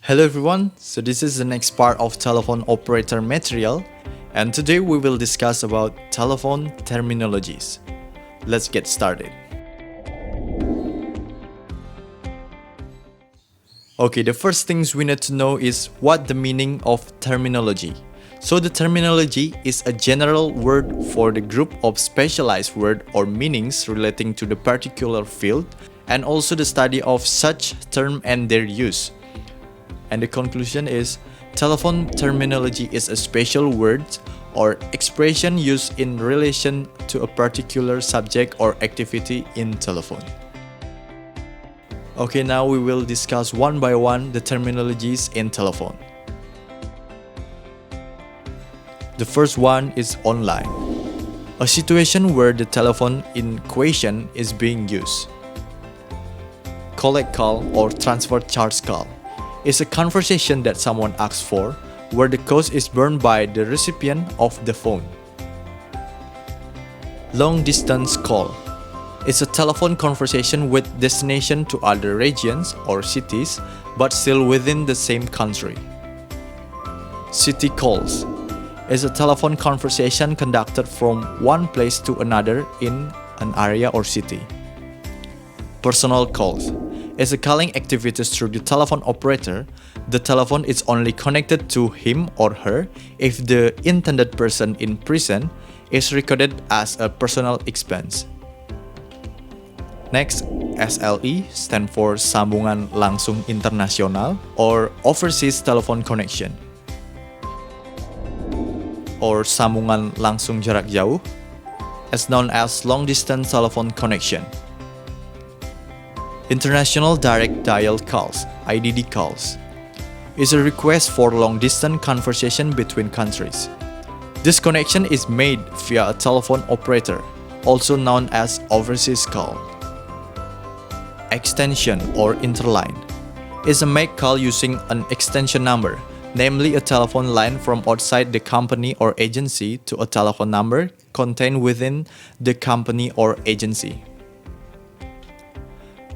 Hello everyone, so this is the next part of telephone operator material, and today we will discuss about telephone terminologies. Let's get started. Okay, the first things we need to know is what the meaning of terminology. So the terminology is a general word for the group of specialized word or meanings relating to the particular field, and also the study of such term and their use. And the conclusion is, telephone terminology is a special word or expression used in relation to a particular subject or activity in telephone. Okay, now we will discuss one by one the terminologies in telephone. The first one is online, a situation where the telephone in question is being used. Collect call or transfer charge call is a conversation that someone asks for, where the cost is borne by the recipient of the phone. Long-distance call is a telephone conversation with destination to other regions or cities, but still within the same country. City calls is a telephone conversation conducted from one place to another in an area or city. Personal calls is a calling activities through the telephone operator. The telephone is only connected to him or her if the intended person in prison is recorded as a personal expense. Next, SLE stand for Sambungan Langsung Internasional or Overseas Telephone Connection, or Sambungan Langsung Jarak Jauh, as known as Long Distance Telephone Connection. International Direct Dial Calls, IDD calls, is a request for long-distance conversation between countries. This connection is made via a telephone operator, also known as overseas call. Extension or interline is a make call using an extension number, namely a telephone line from outside the company or agency to a telephone number contained within the company or agency.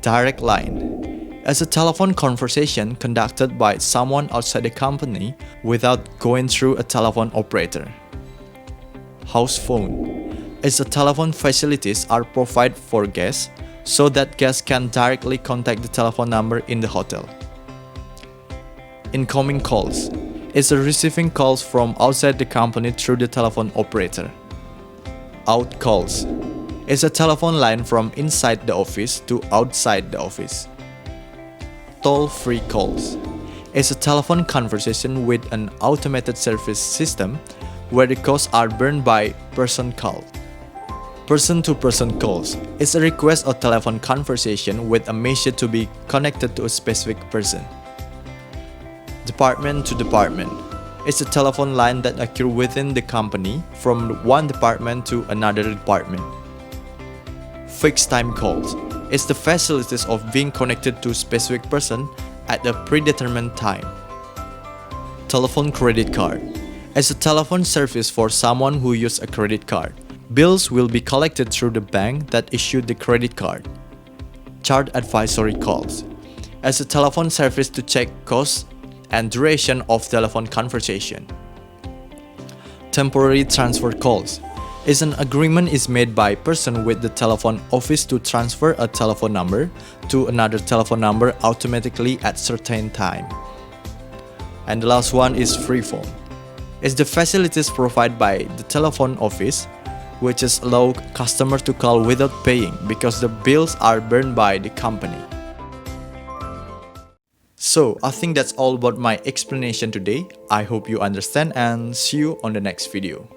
Direct line is a telephone conversation conducted by someone outside the company without going through a telephone operator. House phone is a telephone facilities are provided for guests so that guests can directly contact the telephone number in the hotel. Incoming calls is a receiving calls from outside the company through the telephone operator. Out calls is a telephone line from inside the office to outside the office. Toll-free calls is a telephone conversation with an automated service system where the costs are borne by person called. Person-to-person calls is a request or telephone conversation with a message to be connected to a specific person. Department to department is a telephone line that occurs within the company from one department to another department. Fixed time calls is the facilities of being connected to a specific person at a predetermined time. Telephone credit card is a telephone service for someone who uses a credit card. Bills will be collected through the bank that issued the credit card. Chart advisory calls is a telephone service to check costs and duration of telephone conversation. Temporary transfer calls is an agreement is made by person with the telephone office to transfer a telephone number to another telephone number automatically at certain time. And the last one is free phone. It's the facilities provided by the telephone office, which is allow customers to call without paying because the bills are borne by the company. So I think that's all about my explanation today. I hope you understand and see you on the next video.